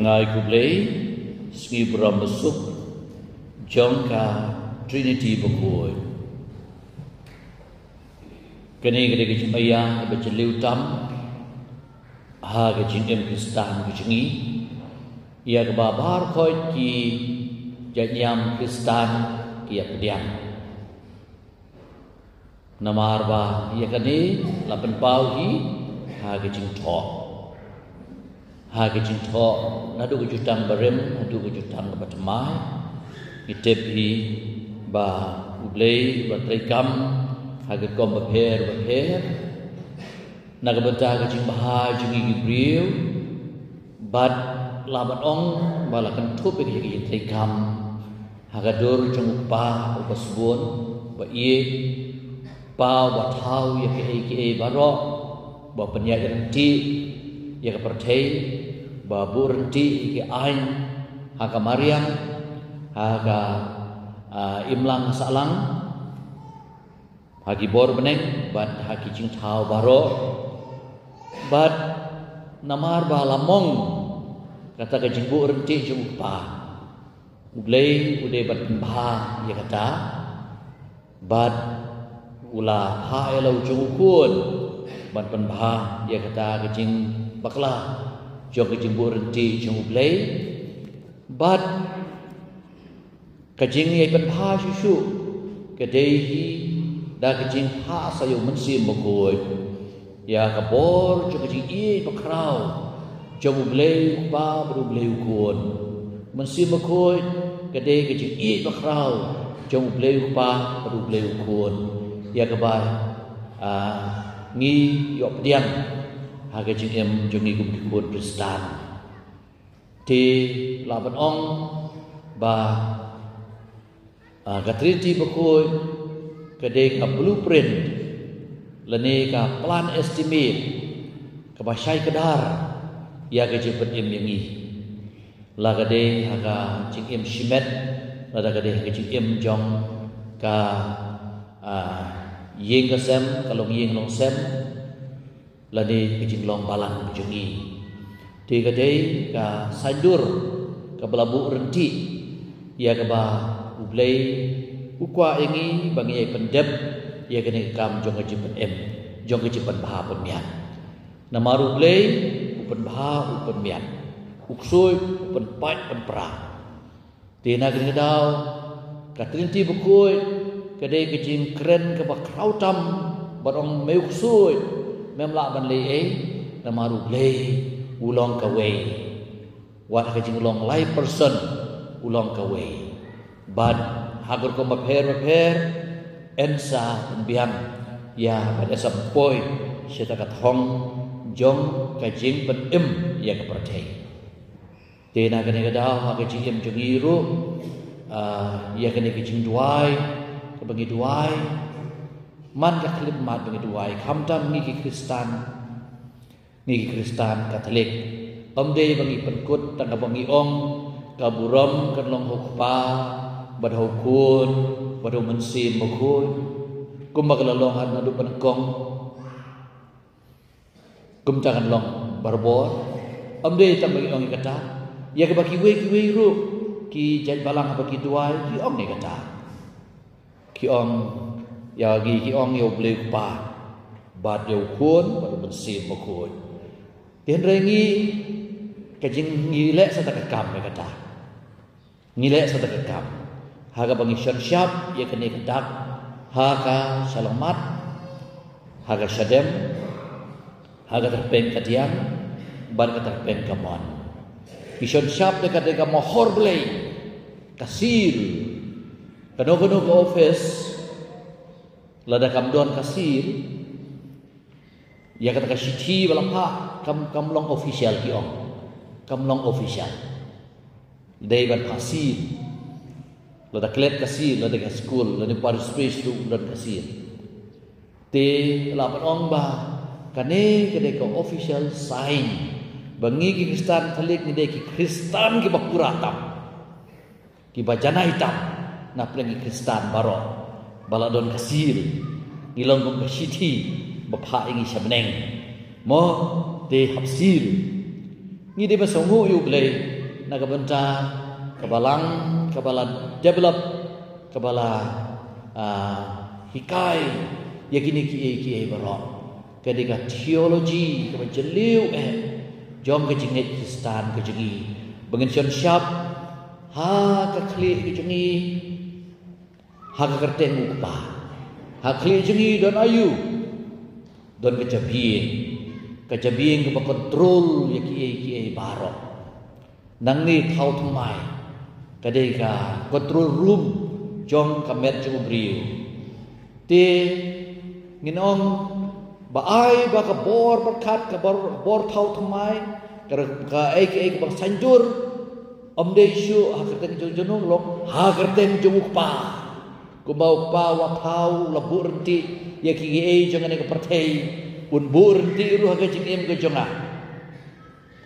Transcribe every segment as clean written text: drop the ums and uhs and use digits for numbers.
Ngài cụ lấy Sri Brahma Suk John ka Trinity Bukui cái này cái cái chim ayah cái chim liu tam ha cái chim em Kristan cái chim ý ia cái babar khoi ki janyam Kristan kia pediam namar ba ia cái này là bên bao hi ha cái chim thọ ha cái chim thọ nó đủ cái jutang barem nó đủ cái jutang cái batamai itep hi ba ublei ba trekam haga kom bapher nagabanta ka jing bahay jing Gabriel bad laban ong balakan thup ke gi trekam haga dor jung pa ubasbon ba ie pa wa thau ya ke baro ba penya renti ya ka perthei ba bu renti ke ain haga Maryam haga imlang salang hagi bor beneng bat hagi jing thau baro bat namar ba lamong kata ka jing bu renti jung pa ublei ude bat ba ya kata bat ula ha elo jung kun bat pen ba ya kata ka jing bakla jong ka jing bu renti jung ublei bat kajing ye pen pha shu ke dei hi da kajing pha sayo mensim bokoi ya ka bor chu kajing i bakrau jom bleu ba bru bleu kon mensim bokoi ke dei kajing i bakrau jom bleu ba bru bleu kon ya ka bai ngi yo pdiang ha kajing em jong ngi kum kon Kristan ti laban ong ba Trinity Bukui kedai ka blueprint lene ka plan estimate ka basai kedar ya ke jepet im yangi la kedai ha cing im shimet la kedai ka cing im jong ka yeng ka sem kalong yeng long sem lene ka cing long balang jungi ti kedai ka sandur ka belabu renti ya ke ba ublei ukwa ingi bangi ai pendep ya kene kam jong ke jipen em jong ke jipen bha pen mian namaru ublei upen bha upen mian uksoi upen pat pen pra tina kene dau katrinti bukoi kede ke jing kren ke ba krautam barong meuksoi memla ban le ai namaru ublei ulong ka wei wat ke jing long lai person ulong ka wei bad hagur ko mapher ensa biang ya pada sampoi seta kat hong jong ka jing pen im ya ka perthei tena kene ka dau ha ka jing im jongiru ya kene ka jing duai ka bagi duai man ka khlip mat bagi duai khamtam ngi ki Kristan Katolik omde bagi penkut tang ka bagi ong ka buram kan long hokpa badau kun badau mensim bakun kum baglalong han nadu penkong kum jangan long barbor amde tam bagi ong kata ya ke bagi we ru ki jan balang bagi duai ki ong ni kata ki ong ya gi ki ong yo ble pa bad yo kun badau mensim bakun tien rengi kajing ngile sa takakam ni kata ngile sa takakam haga bangi syarsyab ya kene kedak haga salamat haga syadem haga terpeng kadiam bar terpeng kamon kishon syab de kadega mohor blei kasir kano ke office lada kamdon kasir ya kata kasiti balapa kam long official ki ong kam long official dei ban kasir lada klet kasir lada ka school lada par space tu lada kasir te lapan ong ba kane kade ka official sign bangi ki Kristan Katolik ni de ki Kristan ki bakura tam ki bajana hitam na plengi Kristan baro baladon kasir ngilong kong kasiti bapha ingi sabneng mo te hapsil ni de basongu yu blei nagabenta kabalang kabala develop kabala hikai yakini ki barok kadika theology kabal jeliu jom ke jingit Kristan ke jengi bengen syap ha ka kli ke jengi ha ka kerteng ukpa ha kli jengi don ayu don kejabien ke kontrol ki barok nang ni thau thumai kadika kontrol room jom kamet jung briu te nginong baai ba ka bor berkat ka bor thau thumai ka ai ba sanjur omde shu ha kerteng junung lok ha kerteng jung pa ku mau pa wa thau la burti ya ki ai jong ne ka perthei un burti ru ha ka jing em ka jonga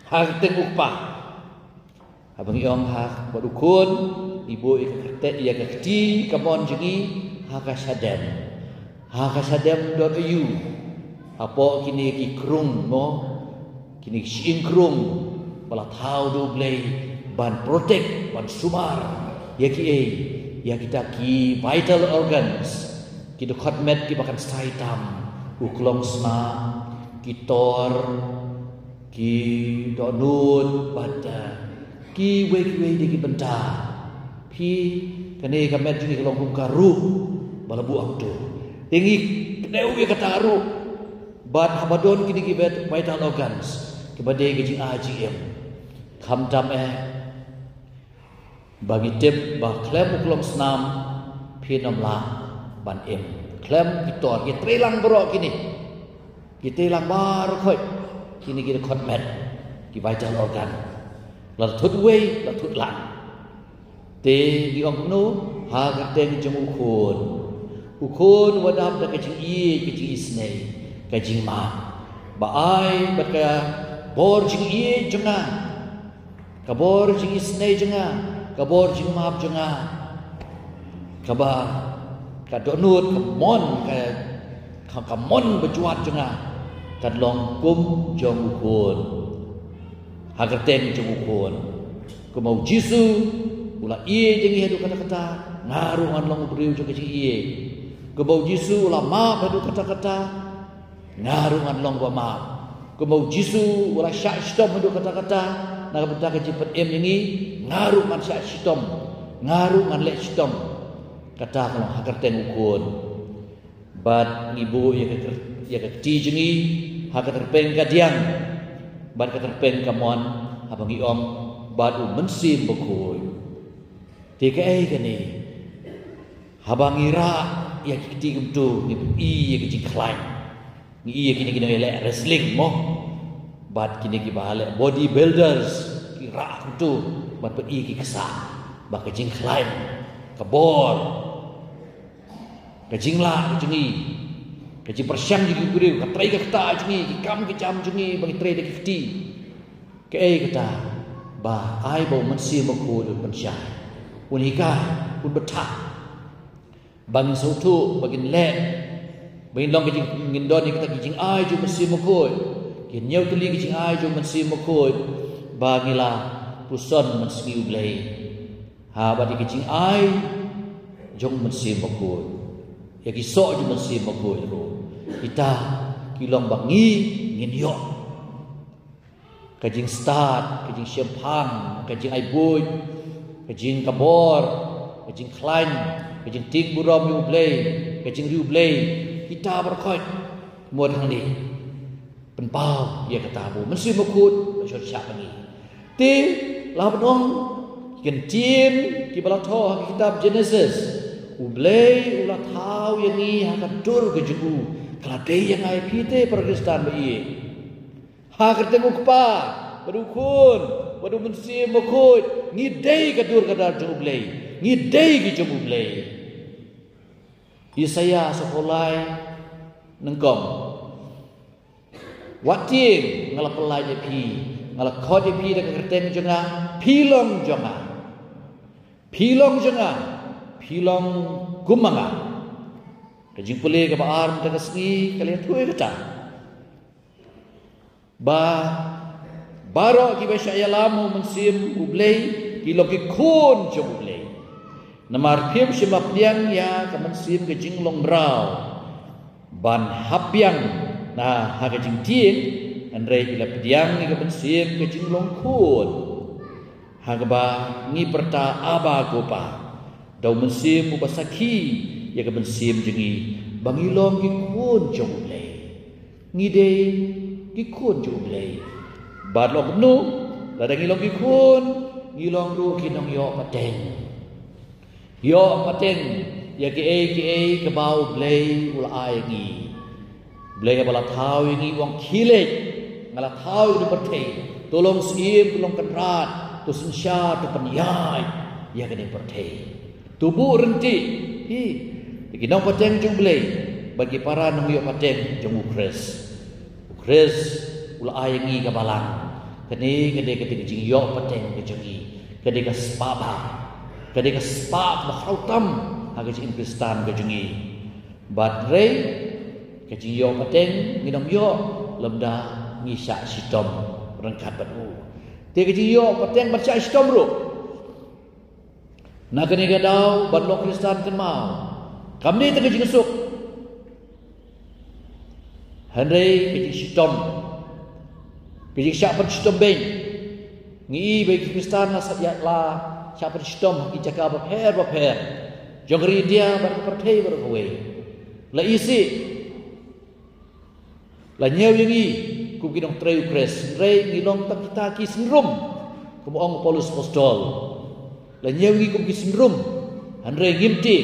ha kerteng pa abang iong ha badukun ibu ikate ya kati kamon jengi ha ka sadem dot ayu apo kini ki krung mo kini sing krung bala thau do blei ban protect ban sumar ya kita ki vital organs ki do khotmet ki bakan saitam uklong sma ki tor ki do nut bada ki we ki benta pi kane kamet ni kelong kum karu bala buang tu tingi kneu we kataru bat habadon kini ki vital organs kebade ke jing AGM kham dam bagi tip ba klem uklom snam pi nom la ban em klem kitor ki trelang borok kini ki trelang bar khoi kini ki khotmet ki vital organ la thut we la thut lang te di ong nu ha ka teng jong ukun wadam da ka jing isne ka jing ma ba ai ba ka bor jing jonga ka bor jing isne jonga ka bor jing ma jonga ka ba ka donut ka mon ka mon bejuat jonga ka long kum jong ukun ha ka teng jong ukun ku mau jisu ula jengi hadu kata-kata ngaruh an long briu jo kecil ke bau jisu ula ma hadu kata-kata ngaruh an long ba ma ke bau jisu ula syak stom hadu kata-kata nak beta ke cepet ini ngaruh an syak stom ngaruh an lek stom kata kalau hakar ten ukun bat ibu ya ke ti jengi hakar terpeng kadiang bat ka terpeng kamon abang iom badu mensim bekoi tiga kene habang ira ya kiti gumtu ni ya kiti klaim ni ya kini ele wrestling mo bat kini ki bale body builders ira gumtu bat ki kesa ba ka jing klaim ka bor ka jingla jengi ka jing persyang ji guru ka trai ka ta jengi ki kam ki jam jengi bagi trai de kiti ke kata ba ai bo mensim bekoi du pensyai unika pun betah bangin sautu bagin le bagin long kijing ngindon ni kita kijing ai ju mesti mokoi kin nyau teli kijing ai ju mesti mokoi bagila puson mesti ublei ha badi kijing ai jong mesti mokoi ya kisok ju mesti mokoi ro kita kilong bangi ngin yo kijing start kijing syempang kijing ai boy kejing kabor, kejing klain, kejing ting buram yu blay, kejing riu blay, kita berkait muat hang ni, penpau ia kata bu, mesti mukut, macam siapa ni? Ti lah benong, kentin, kibala toh kitab Genesis, ublay ulah tahu yang ni akan dur kejugu, keladai yang ai pite perkristan bayi, ha kertemu kepa, berukun. Wadu mesti mukut ngidai kadur kadar jublay ngidai ki jublay Yesaya sekolai nengkom watin ngala pelai pi ngala khod pi dak kerteng jonga pilong pilong gumanga kajing pule ka baar mta kasni kalian tuai kata ba Barok ki Syaya lamu mensim ublei ki loki kun jong ublei. Namar phim simap liang ya ka mensim ke jinglong brau. Ban hapiang na ha ke jing tieng andre ila pediang ni ka mensim ke jinglong kun. Ha ka ba ngi perta aba gopa. Dau mensim ubasaki ya ka mensim jengi bangilong ki kun jong ublei. Ngi dei ki kun jong ublei. Badlok nu ladang ngilong kikun ngilong ru kinong yo pateng ya ki ke bau blei ula ai ngi blei bala thau ngi wong khilet ngala thau di bertei tolong sim tolong kenrat tu sensya tu penyai ya ke di bertei tubuh renti hi kinong pateng jung blei bagi para nong yo pateng jung ukres ula ai ngi ka balang kene jing yo pateng ke jengi kene ka spaba kene ka spab makhautam haga jing kristan ke jengi badre ke jing yo pateng nginam yo lemda ngisa sitom rengkat batu te ke jing yo pateng baca sitom ro na kene ka dau badlo kristan kan mau kamni te ke jing suk handai ke jing sitom Bijik siapa sistem ben, ngi bagi Kristan lah saja lah siapa sistem kita cakap berper, jangri dia berpertai berkowe, lah isi, lah nyew yang ni, ku kinong trei ukres, trei ngilong tak kita kisnrum, kumu ong Paulus Apostol, lah nyew yang ku kisnrum, handrei ngimti,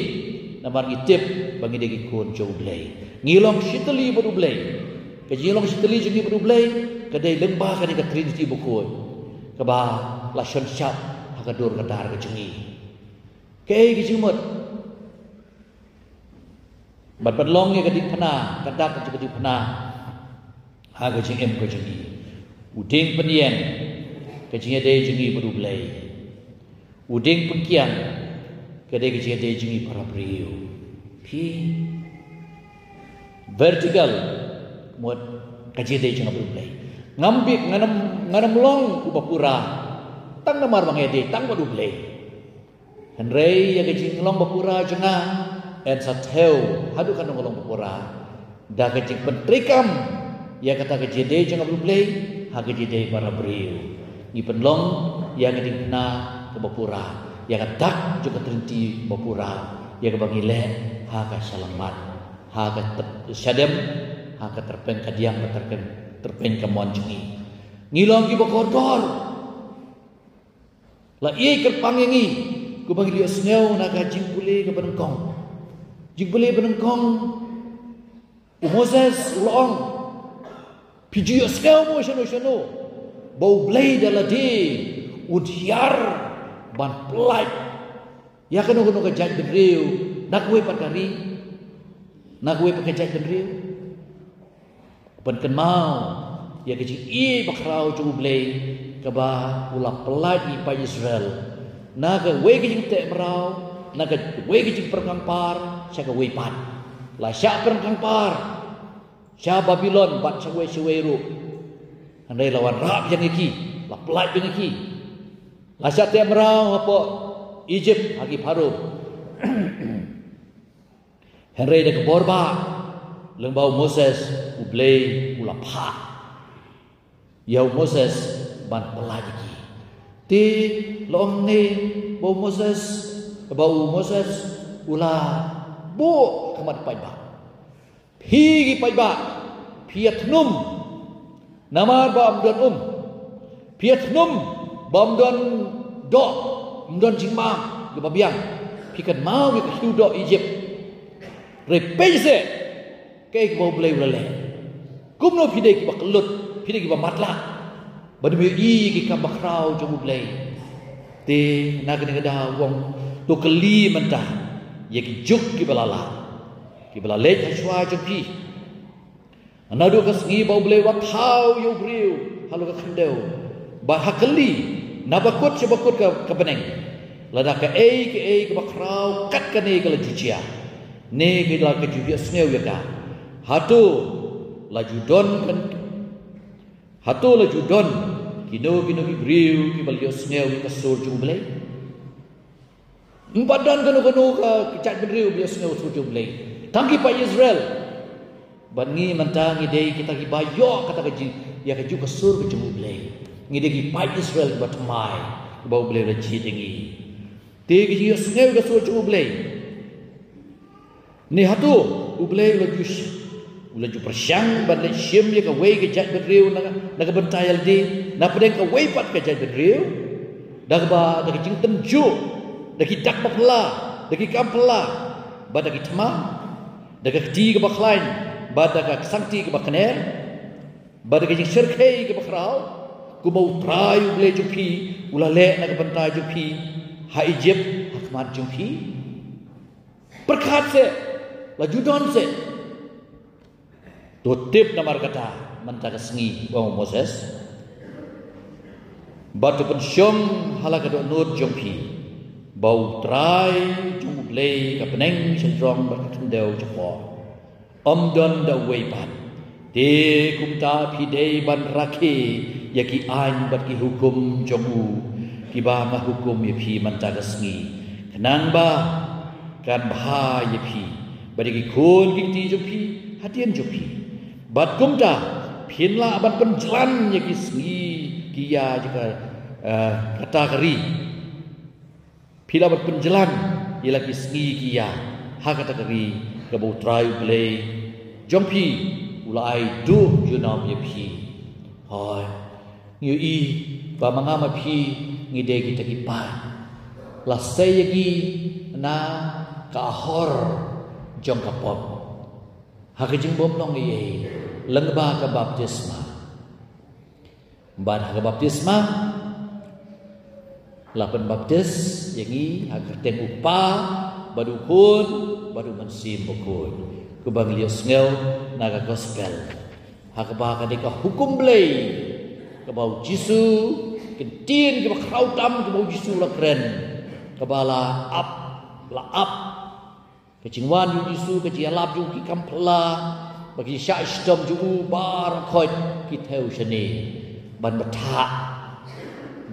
namar ngitip bagi degi kun jauh belai, ngilong siteli baru belai, kejilong siteli jadi baru belai. Kadai lembah kadai ka Trinity bukoi kaba la shon shap hakadur kadar ka jengi kei ki jumut bat long ye kadin phana kadak ka kadin phana ha ka jing em ka jengi uding penien ka jing dei jengi badu blai uding pengkian kadai ka jing dei jengi para priu pi vertical mod ka jing dei jengi badu blai ngambik nganam long ubapura tang namar bangede tang badu blei henrei ya gejing long bapura jenga en satheu hadu kan long bapura da gejing pentrikam ya kata gejede jenga badu blei ha gejede para briu ni penlong ya gejing na ke bapura ya katak juga terinti bapura ya ke bangile ha ka selamat ha ka sadem ha ka terpen kadiang terpen kamuan jengi ngilong ki bakodor la ie kerpangengi ku bagi dia sneu naga jingpule ke benengkong jingpule benengkong Moses ulong piji sneu mo shano bau blai dalade udhiar ban pelai ya kanu ke jaj bedriu nak we pakari nak we pakajaj bedriu ban kan mau ya kecil i bakrau cu blei kaba ula pelagi pa Israel naga we kecil te merau naga we kecil perkang par sya we pat la sya perkang par sya Babylon bat sya we ru andai lawan rab yang iki la pelai yang iki la sya te merau apa Egypt hagi paru Henry de keborba lembau Moses ublei ula pa ya Moses ban pelagi ti long ni bau Moses ula bu kamat pai ba phi pai ba piat num namar ba amdon piat num bam don do amdon jingma ke babiang pikan mau ke hidu Egypt repese kei bau blei ula le kumno pidai ki baklut pidai ki bamatla badme i ki kabakrau jomu blei te nagada wong to keli menta ye ki juk ki balala le chwa jpi anadu ka sngi bau blei wa thau yo briu halu ka khandeu ba hakali nabakut sebakut ka beneng lada ka ei ki bakrau kat ka ne ka la jucia ne ki la ka jucia sneu ya ka hatu laju don kino Ibriu ki balio sneu ka sur jumble badan kano ka kicat Ibriu balio sneu sur jumble tangki pa Israel bangi mantangi dei kita ki bayo kata ka ya ka ju ka sur ka jumble ngi de ki pa Israel ba tmai ba ble ra chi dingi te ki yo sneu ka sur jumble ni hatu uble la jus ula ju persyang ban le shim ye ka wei ka jat Ibriu na ka bentayal di na pedeng ka wei pat ka jat Ibriu dak ba dak jing tenju dak dak bakla dak kampla ba dak tma dak ti ka baklain ba dak sangti ka bakner ba dak jing serkei ka bakrau ku mau trai ule ju pi ula le na ka bentai ju pi ha Egypt hakmat ju pi perkat se la judon se tutip namar kata mentaka sengi bang Moses batu pensyong halaka do nur jompi bau trai jung blei ka peneng sendrong berkendau jepo don da weipat de kumta pi dei ban rakhi yaki ain bat ki hukum jomu ki ba ma hukum ye pi mentaka sengi kenang ba kan bah ye pi bagi kun ki ti jompi hatian jompi bat kumta pinla bat penjalan ya kisni kia jika kata kari pila bat penjalan ia kisni kia ha kata kari kabau trai blei jompi ulai du junam ya pi hoi nyu i ba mangama pi ngide kita kipa la sayagi na ka hor jong kapop ha kajing bom long ye lengba ka baptisma ban ka baptisma lapan baptis yangi agar teng upa badu kun badu mensim bukun ku bang lios ngel naga gospel ha ka ba ka deka hukum blei ka bau Jisu kentin ka krau tam ka bau Jisu la keren ka bala up kecingwan Jisu kecialap ju ki kampla bagi syaitam ju bar khoi ki theu shani ban batha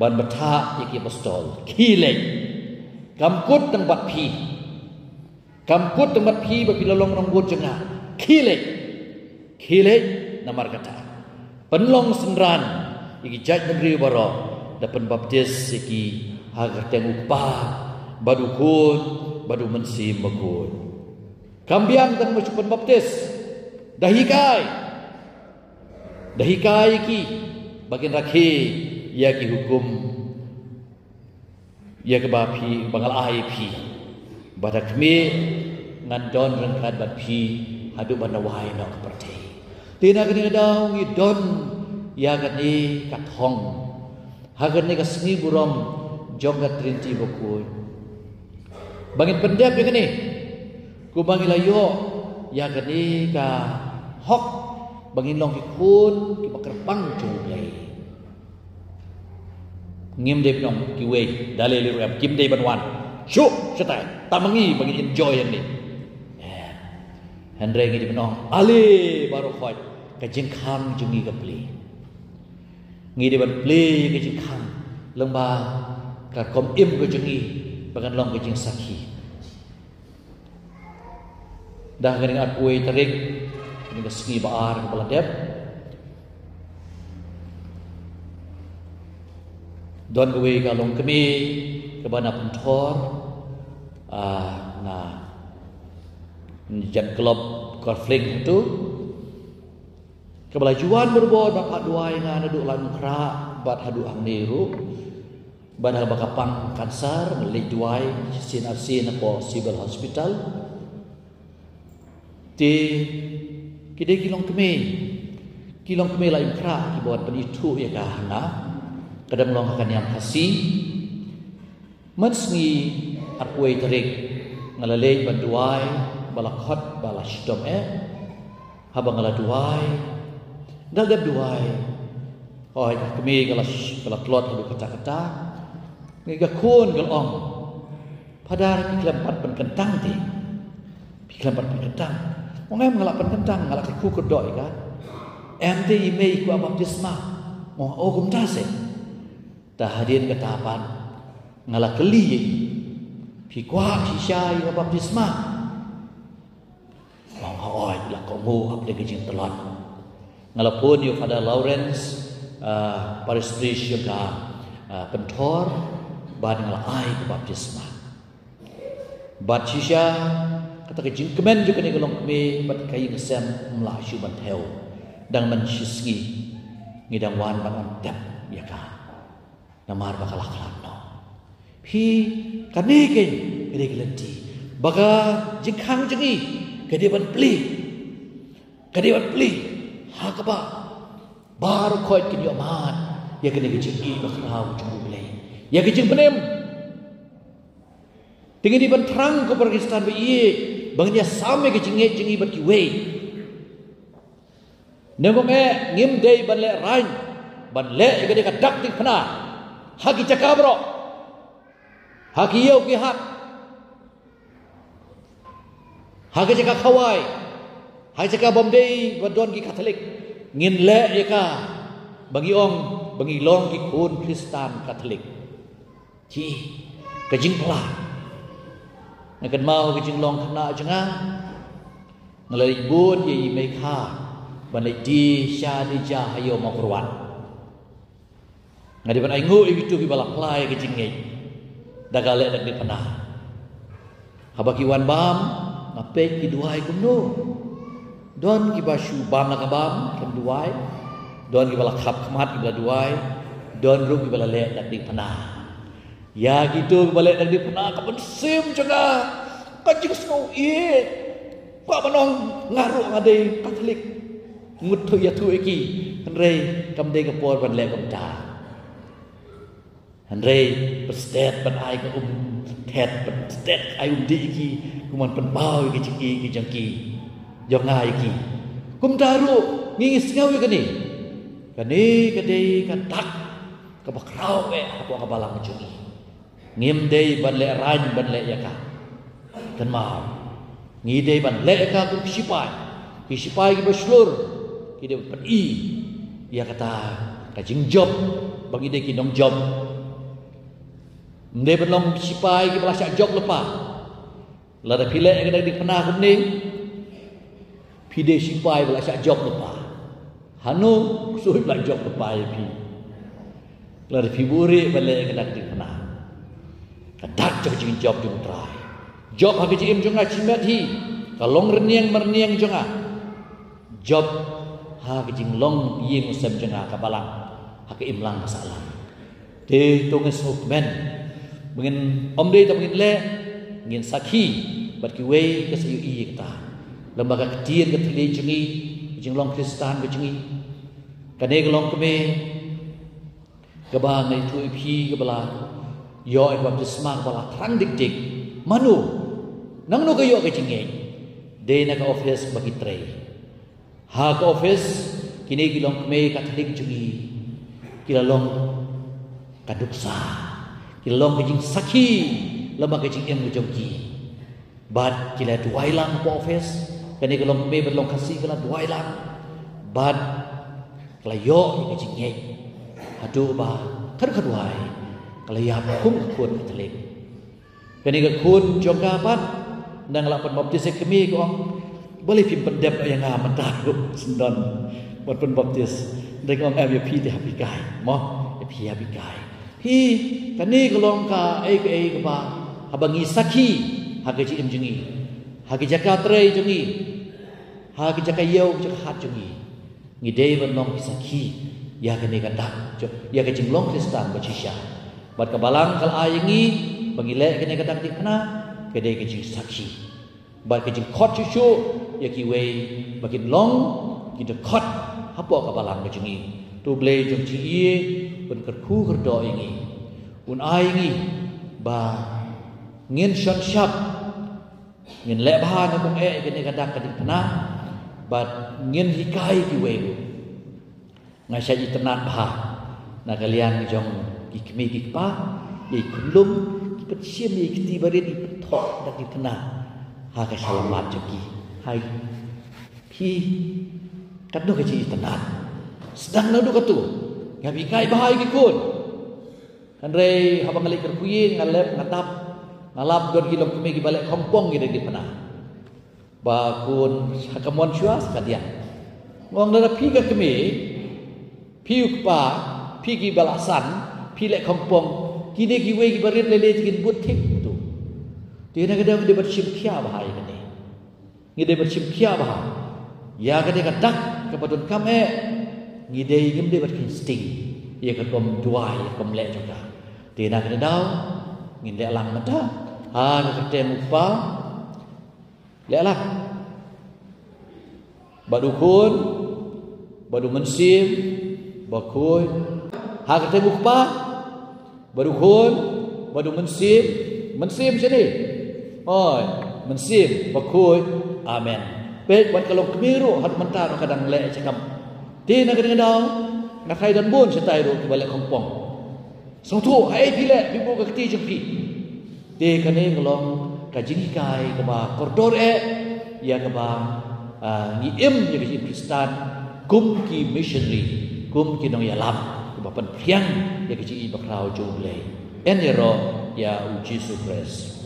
ki apostol khile kamkut tang bat phi ba pilolong rong gut jenga khile namar kata penlong sendran iki jaj negeri baro dapat baptis iki hagar teng upa badu kun badu mensim bakun kambiang tang masuk baptis dahikai ki bagian rakhi ya ki hukum ya ke bapi bangal ai pi badak me ngandon rengkat bat pi hadu banawai nak perti tina kini daw ngi don ya gani kathong hagan ni kasni burom jogat rinti bokun bangin pendep ya gani ku bangilayo ya gani ka hok bangin long ki kun ki bakerpang junglei ngim de nong ki we dale li rap kim de banwan shu setai tamangi bangin enjoy yang ni handre ngi di nong ale baru khoi ka jingkhang jungi ka pli ngi de ban pli ka jingkhang lengba ka kom im ka jungi bagan long ka jing sakhi dah ngering at we tarik ini ka ski baar ka baladep don we ka long kami ka bana punthor na jan klub konflik itu kebelajuan berbod bapak dua yang ada duk lan kra bat hadu angniru badal bakapang kansar melih duai sin arsin po civil hospital ti kide kilong keme lain kra ki buat penitu ya kahana kadang long akan yang kasih mensngi arway tarik ngalalej banduai balakot balashtom habang ngaladuai dagad duai hoy kami kalaklot hadu kata-kata ngigakun galong padar piklampat penkentang ti piklampat penkentang mongem ngalapan kentang ngalak ku kedoi kan ente imei ku baptisma mo ogum tase hadir ke tahapan ngalah keli pi kwa pi syai ke baptisma wang oi la komu ap de jing telon ngalah pun yo Father Lawrence Paris Bridge juga pentor bad ngalah ai ke baptisma bad shisha kata ke jing kemen juga ni kelong me bad kai ngesem mla shu ban theo dang man shisgi ngidang wan ban tap ya ka namar bakal akhlak no pi kanike gede gelenti baga jikang jengi gede ban pli hakaba bar khoi kin yo mat ya gede jingi bakrau jung ble ya gede benem tinggi di ban terang ko Pakistan be ye bang dia same ke jingi bat ki we nengong ngim dei ban le rain ban le gede ka dak tik phana haki cakabro haki yau ki haki cakap khawai haki cakap bomdei badon ki Katolik ngin le eka bagi long ki kun Kristen Katolik ci kejing pala nakan mau kejing long kena jenga ngalai bun ye mai kha ban le di sha di ja hayo makurwan ngadi ban aingu itu ki balak lai ke jingei dagale dak di panah habaki wan bam ngape ki duai kumno don ki basu bam la kabam kem duai don ki balak khap khmat ki bala duai don ru ki bala le dak di panah ya gitu balik dak di panah ka ben sim jaga ka jing snow e pa manong ngaru ngade Katolik ngut thu ya thu ki re kam de ka por ban le kam ta Andre perstet ban ai ka thet perstet ai di ki kuman pen bau ki ciki ki jangki yo ngai ki kum daru ngis ngawi kani kade ka tak ka bakrau apa ka balang jungi ngim dei ban le ran ban le ya ka kan mau ngi dei ban le ka ku sipai ki beslur ki de pen i ya kata ka jing job bagi de ki nong job Mde belum sipai ki belasak job lepa. Lada pilek yang ada di pernah kuning. Pide sipai belasak job lepa. Hanu suruh belak job lepa ya pi. Lada fiburi balik yang ada di pernah. Kadak cak jing job jung try. Job hagi jim junga cimet hi. Kalong reniang merniang junga. Job hagi jing long ying usam junga kabalang. Hagi imlang masalah. De tungas hukmen. Mungkin omdei tak mungkin le, mungkin sakhi, berki way kesayu iya kita. Lembaga ketian keteli jengi, jenglong Kristen jengi. Kane gelong keme, kebang itu ipi kebala, yo ekam jesma kebala terang dik. Manu, nang no kayo kejengi. Dei nak office bagi tray. Ha ke office kini gelong keme Katolik jengi. Kila long kaduksa. Kilong kejing sakhi lama kejing em jongki bad kila duai lang po office kani kilong me berlong kasih kala duai lang bad kala yo kejing ngei adu ba thar khaduai kala ya kum kun Katolik kani ka kun jongka pat nang la pen baptis kemi ko boleh pim pendep yang ngaman tahu sendon buat pen baptis dek ong am pi te happy guy mo pi happy guy hi kani kelong ka ka ba habangi sakhi hagi ji imjungi hagi jaka tre jungi hagi jaka yau jaka hat jungi ngidei ban long sakhi ya kani ka dak ya ka jinglong Kristen bachisha bat ka balang kal ayingi bangile kani ka dak dikna kedai ka jing sakhi bat ka jing khot chu ya ki we bakin long ki de khot hapo ka balang jungi tu ble jung ji ye ban kerku kerdo ini un ai ngi ba ngin shon shap ngin le ba na kong ke ni kadak kadik tana ba ngin hikai ki we ngai sha itenan ba na kalian jong ki kmi ki pa ye kulum ki petsim ye ki tibarin ki thok dak ki tana ha ka salamat jogi hai pi kadno ka ji itenan sedang nadu katu ngabi kai bahai ki kun Andre habang ngalik kerkuyin ngalep ngalap don kilom kami ki balik kompong gitu di panah. Bakun hakamon syuas kadian. Ngong dara piga kami piuk pa pigi balasan pilek kompong kini kiwe ki barit lele tikin butik tu. Dia nak kadang dia bersimkia bahaya kene. Ngide bersimkia bahaya. Ya kade kadak kepadun kame ngide ngim dia berinsting. Ya kedom dua ya komlek juga. Dia nak kadang ngide lang mata. Ha kate mupa. Lelah. Badukun, badu mensim, bakun. Ha kate mupa. Badukun, badu mensim sini. Oi, mensim, bakun. Amen. Baik, buat kalau kemiru hat mentar kadang lek cakap. Dia nak kadang nak kai dan bun setai ro balik kampung. Satu ai pilek pibu ke keti jepi. Dia kene kalau kajini kai ke ba koridor ya ke ba ngiem je ke Kristen kum ki missionary kum ki nong ya lam ke ba pen priang ya ke ci bakrau jumle. En ro ya uji Yesus Kristus.